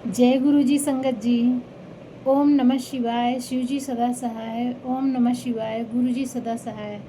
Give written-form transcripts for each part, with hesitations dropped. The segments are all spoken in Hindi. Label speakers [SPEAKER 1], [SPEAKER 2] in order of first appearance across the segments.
[SPEAKER 1] जय गुरु जी संगत जी। ओम नमः शिवाय। शिव जी सदा सहाय। ओम नमः शिवाय। गुरु जी सदा सहाय।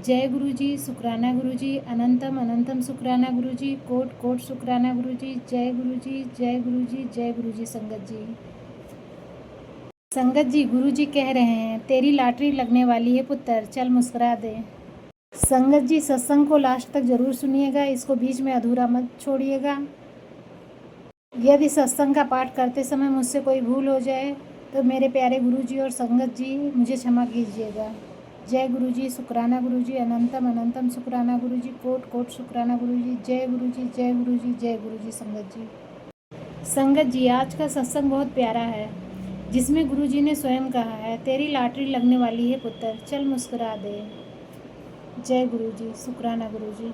[SPEAKER 1] जय गुरु जी। शुक्राना गुरु जी। अनंतम अनंतम शुक्राना गुरु जी। कोट कोट शुक्राना गुरु जी। जय गुरु जी। जय गुरु जी। जय गुरु जी संगत जी। संगत जी, गुरु जी कह रहे हैं तेरी लॉटरी लगने वाली है पुत्र, चल मुस्कुरा दे। संगत जी, सत्संग को लास्ट तक जरूर सुनिएगा, इसको बीच में अधूरा मत छोड़िएगा। यदि सत्संग का पाठ करते समय मुझसे कोई भूल हो जाए तो मेरे प्यारे गुरु जी और संगत जी मुझे क्षमा कीजिएगा। जय गुरु जी। शुक्राना गुरु जी। अनंतम अनंतम शुक्राना गुरु जी। कोट कोट शुक्राना गुरु जी। जय गुरु जी। जय गुरु जी। जय गुरु जी संगत जी। संगत जी, आज का सत्संग बहुत प्यारा है, जिसमें गुरु जी ने स्वयं कहा है तेरी लॉटरी लगने वाली है पुत्र, चल मुस्कुरा दे। जय गुरु जी। शुक्राना गुरु जी।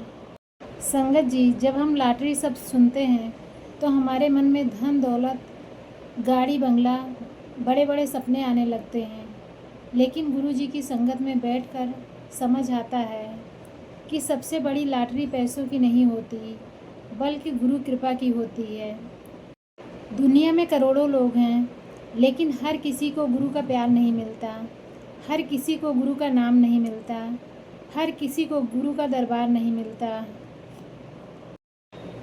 [SPEAKER 1] संगत जी, जब हम लॉटरी शब्द सुनते हैं तो हमारे मन में धन दौलत, गाड़ी बंगला, बड़े बड़े सपने आने लगते हैं। लेकिन गुरु जी की संगत में बैठकर समझ आता है कि सबसे बड़ी लॉटरी पैसों की नहीं होती, बल्कि गुरु कृपा की होती है। दुनिया में करोड़ों लोग हैं, लेकिन हर किसी को गुरु का प्यार नहीं मिलता, हर किसी को गुरु का नाम नहीं मिलता, हर किसी को गुरु का दरबार नहीं मिलता।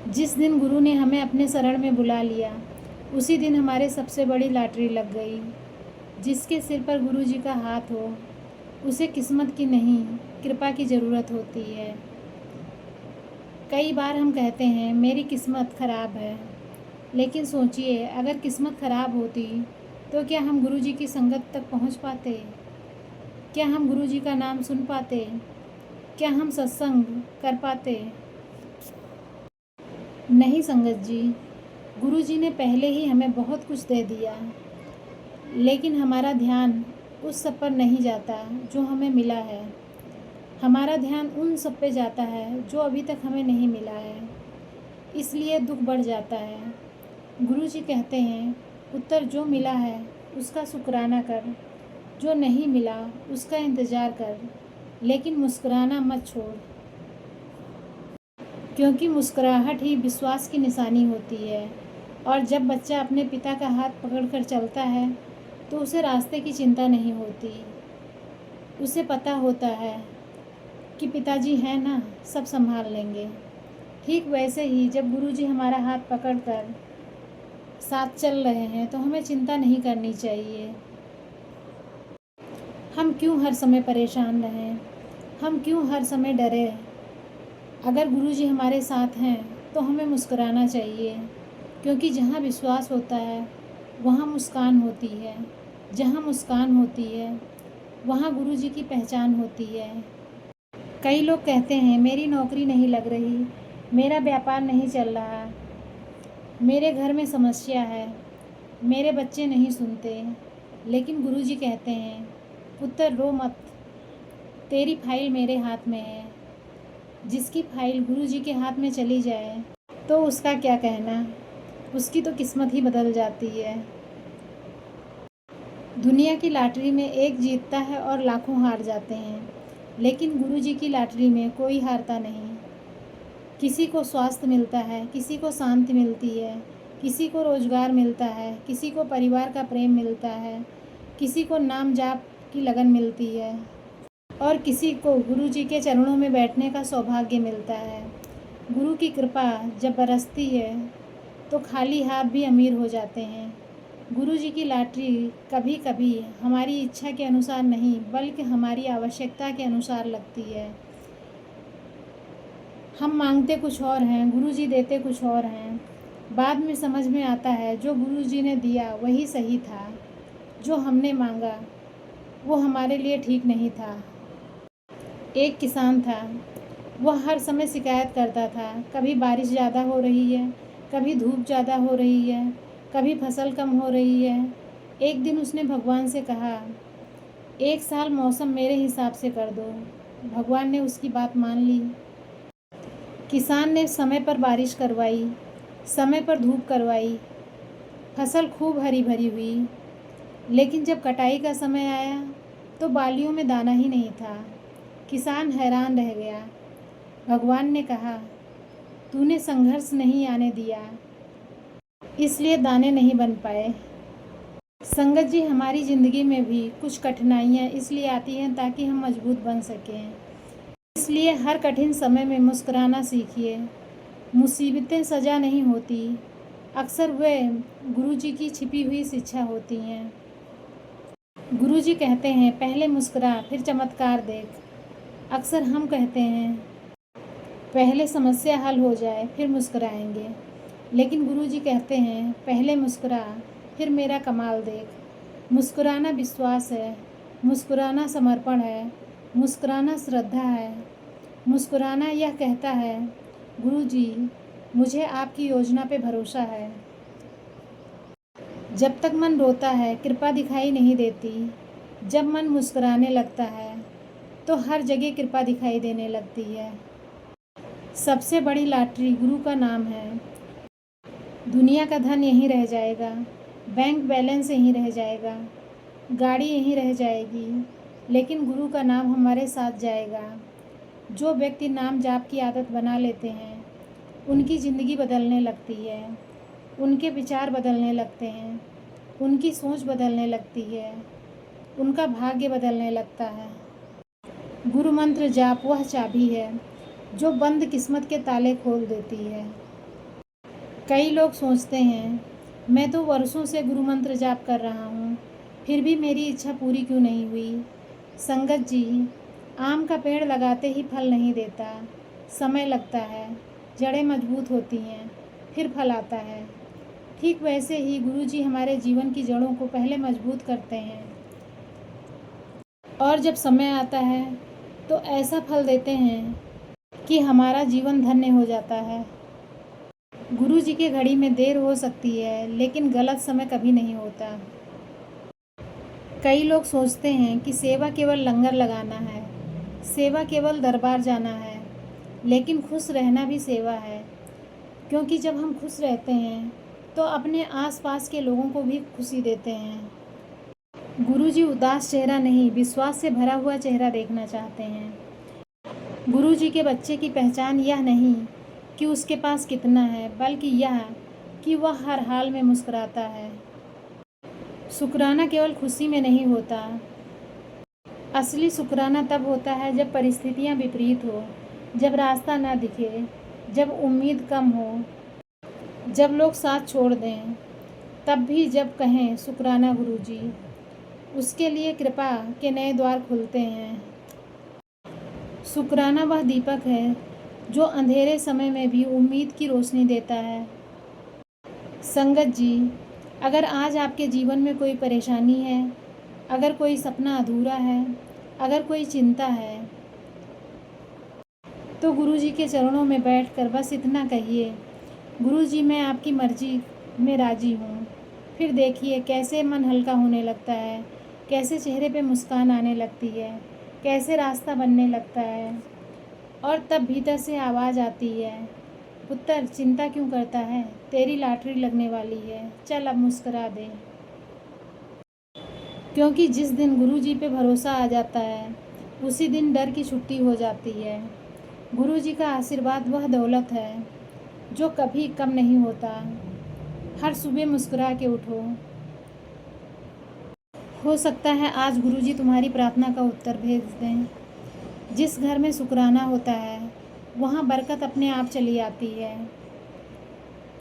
[SPEAKER 1] जिस दिन गुरु ने हमें अपने शरण में बुला लिया, उसी दिन हमारे सबसे बड़ी लॉटरी लग गई। जिसके सिर पर गुरु जी का हाथ हो, उसे किस्मत की नहीं, कृपा की ज़रूरत होती है। कई बार हम कहते हैं मेरी किस्मत खराब है, लेकिन सोचिए अगर किस्मत खराब होती तो क्या हम गुरु जी की संगत तक पहुंच पाते? क्या हम गुरु जी का नाम सुन पाते? क्या हम सत्संग कर पाते? नहीं संगत जी, गुरु जी ने पहले ही हमें बहुत कुछ दे दिया, लेकिन हमारा ध्यान उस सब पर नहीं जाता जो हमें मिला है। हमारा ध्यान उन सब पे जाता है जो अभी तक हमें नहीं मिला है, इसलिए दुख बढ़ जाता है। गुरु जी कहते हैं उत्तर जो मिला है उसका शुक्राना कर, जो नहीं मिला उसका इंतज़ार कर, लेकिन मुस्कुराना मत छोड़, क्योंकि मुस्कुराहट ही विश्वास की निशानी होती है। और जब बच्चा अपने पिता का हाथ पकड़कर चलता है तो उसे रास्ते की चिंता नहीं होती, उसे पता होता है कि पिताजी हैं ना, सब संभाल लेंगे। ठीक वैसे ही जब गुरुजी हमारा हाथ पकड़कर साथ चल रहे हैं तो हमें चिंता नहीं करनी चाहिए। हम क्यों हर समय परेशान रहें, हम क्यों हर समय डरे? अगर गुरुजी हमारे साथ हैं तो हमें मुस्कुराना चाहिए, क्योंकि जहाँ विश्वास होता है वहाँ मुस्कान होती है, जहाँ मुस्कान होती है वहाँ गुरु जी की पहचान होती है। कई लोग कहते हैं मेरी नौकरी नहीं लग रही, मेरा व्यापार नहीं चल रहा, मेरे घर में समस्या है, मेरे बच्चे नहीं सुनते। लेकिन गुरु जी कहते हैं पुत्र रो मत, तेरी फाइल मेरे हाथ में है। जिसकी फाइल गुरु जी के हाथ में चली जाए तो उसका क्या कहना, उसकी तो किस्मत ही बदल जाती है। दुनिया की लॉटरी में एक जीतता है और लाखों हार जाते हैं, लेकिन गुरु जी की लॉटरी में कोई हारता नहीं। किसी को स्वास्थ्य मिलता है, किसी को शांति मिलती है, किसी को रोजगार मिलता है, किसी को परिवार का प्रेम मिलता है, किसी को नाम जाप की लगन मिलती है, और किसी को गुरु जी के चरणों में बैठने का सौभाग्य मिलता है। गुरु की कृपा जब बरसती है तो खाली हाथ भी अमीर हो जाते हैं। गुरु जी की लॉटरी कभी कभी हमारी इच्छा के अनुसार नहीं, बल्कि हमारी आवश्यकता के अनुसार लगती है। हम मांगते कुछ और हैं, गुरु जी देते कुछ और हैं। बाद में समझ में आता है जो गुरु जी ने दिया वही सही था, जो हमने मांगा वो हमारे लिए ठीक नहीं था। एक किसान था, वह हर समय शिकायत करता था, कभी बारिश ज़्यादा हो रही है, कभी धूप ज़्यादा हो रही है, कभी फसल कम हो रही है। एक दिन उसने भगवान से कहा, एक साल मौसम मेरे हिसाब से कर दो। भगवान ने उसकी बात मान ली। किसान ने समय पर बारिश करवाई, समय पर धूप करवाई, फसल खूब हरी भरी हुई। लेकिन जब कटाई का समय आया तो बालियों में दाना ही नहीं था। किसान हैरान रह गया। भगवान ने कहा, तूने संघर्ष नहीं आने दिया, इसलिए दाने नहीं बन पाए। संगत जी, हमारी ज़िंदगी में भी कुछ कठिनाइयाँ इसलिए आती हैं ताकि हम मजबूत बन सकें। इसलिए हर कठिन समय में मुस्कुराना सीखिए। मुसीबतें सज़ा नहीं होती, अक्सर वे गुरु जी की छिपी हुई शिक्षा होती हैं। गुरु जी कहते हैं, पहले मुस्कुरा फिर चमत्कार देख। अक्सर हम कहते हैं पहले समस्या हल हो जाए फिर मुस्कुराएंगे, लेकिन गुरु जी कहते हैं पहले मुस्कुरा फिर मेरा कमाल देख। मुस्कुराना विश्वास है, मुस्कुराना समर्पण है, मुस्कुराना श्रद्धा है। मुस्कुराना यह कहता है, गुरु जी मुझे आपकी योजना पे भरोसा है। जब तक मन रोता है कृपा दिखाई नहीं देती, जब मन मुस्कुराने लगता है तो हर जगह कृपा दिखाई देने लगती है। सबसे बड़ी लॉटरी गुरु का नाम है। दुनिया का धन यहीं रह जाएगा, बैंक बैलेंस यहीं रह जाएगा, गाड़ी यहीं रह जाएगी, लेकिन गुरु का नाम हमारे साथ जाएगा। जो व्यक्ति नाम जाप की आदत बना लेते हैं उनकी ज़िंदगी बदलने लगती है, उनके विचार बदलने लगते हैं, उनकी सोच बदलने लगती है, उनका भाग्य बदलने लगता है। गुरु मंत्र जाप वह चाबी है जो बंद किस्मत के ताले खोल देती है। कई लोग सोचते हैं, मैं तो वर्षों से गुरु मंत्र जाप कर रहा हूँ, फिर भी मेरी इच्छा पूरी क्यों नहीं हुई। संगत जी, आम का पेड़ लगाते ही फल नहीं देता, समय लगता है, जड़ें मजबूत होती हैं, फिर फल आता है। ठीक वैसे ही गुरु जी हमारे जीवन की जड़ों को पहले मजबूत करते हैं और जब समय आता है तो ऐसा फल देते हैं कि हमारा जीवन धन्य हो जाता है। गुरु जी के घड़ी में देर हो सकती है, लेकिन गलत समय कभी नहीं होता। कई लोग सोचते हैं कि सेवा केवल लंगर लगाना है, सेवा केवल दरबार जाना है, लेकिन खुश रहना भी सेवा है, क्योंकि जब हम खुश रहते हैं तो अपने आसपास के लोगों को भी खुशी देते हैं। गुरु जी उदास चेहरा नहीं, विश्वास से भरा हुआ चेहरा देखना चाहते हैं। गुरु जी के बच्चे की पहचान यह नहीं कि उसके पास कितना है, बल्कि यह कि वह हर हाल में मुस्कुराता है। शुक्राना केवल खुशी में नहीं होता, असली शुक्राना तब होता है जब परिस्थितियाँ विपरीत हो, जब रास्ता ना दिखे, जब उम्मीद कम हो, जब लोग साथ छोड़ दें, तब भी जब कहें शुक्राना गुरु जी, उसके लिए कृपा के नए द्वार खुलते हैं। शुक्राना वह दीपक है जो अंधेरे समय में भी उम्मीद की रोशनी देता है। संगत जी, अगर आज आपके जीवन में कोई परेशानी है, अगर कोई सपना अधूरा है, अगर कोई चिंता है, तो गुरु जी के चरणों में बैठकर बस इतना कहिए, गुरु जी मैं आपकी मर्जी में राजी हूँ। फिर देखिए कैसे मन हल्का होने लगता है, कैसे चेहरे पे मुस्कान आने लगती है, कैसे रास्ता बनने लगता है। और तब भीतर से आवाज़ आती है, पुत्र चिंता क्यों करता है, तेरी लॉटरी लगने वाली है, चल अब मुस्करा दे। क्योंकि जिस दिन गुरु जी पे भरोसा आ जाता है उसी दिन डर की छुट्टी हो जाती है। गुरु जी का आशीर्वाद वह दौलत है जो कभी कम नहीं होता। हर सुबह मुस्कुरा के उठो। हो सकता है आज गुरु जी तुम्हारी प्रार्थना का उत्तर भेज दें। जिस घर में शुक्राना होता है वहाँ बरकत अपने आप चली आती है।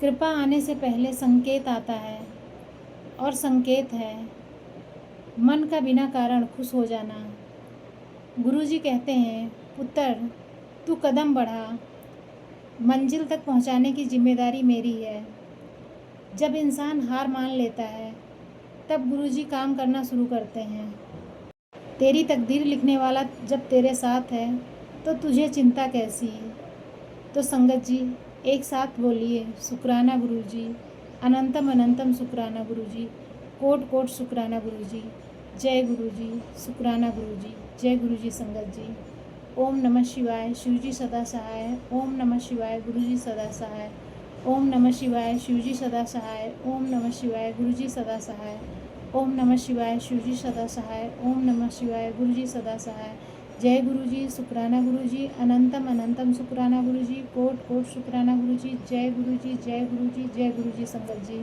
[SPEAKER 1] कृपा आने से पहले संकेत आता है, और संकेत है मन का बिना कारण खुश हो जाना। गुरु जी कहते हैं, पुत्र तू कदम बढ़ा, मंजिल तक पहुंचाने की जिम्मेदारी मेरी है। जब इंसान हार मान लेता है तब गुरु जी काम करना शुरू करते हैं। तेरी तकदीर लिखने वाला जब तेरे साथ है तो तुझे चिंता कैसी। तो संगत जी एक साथ बोलिए, शुक्राना गुरु जी, अनंतम अनंतम शुक्राना गुरु जी, कोट कोट शुक्राना गुरु जी, जय गुरु जी, शुक्राना गुरु जी, जय गुरु जी। संगत जी ओम नमः शिवाय, शिव जी सदा सहाय। ओम नमः शिवाय, गुरु जी सदा सहाय। ओम नमः शिवाय, शिव जी सदा सहाय। ओम नमः शिवाय, गुरु जी सदा सहाय। ओम नमः शिवाय, शिव जी सदा सहाय। ओम नमः शिवाय, गुरु जी सदा सहाय। जय गुरु जी, शुक्राना गुरु जी, अनंतम अनंतम शुक्राना गुरु जी, कोट कोट शुक्राना गुरु जी, जय गुरु जी, जय गुरु जी, जय गुरु जी संगत जी।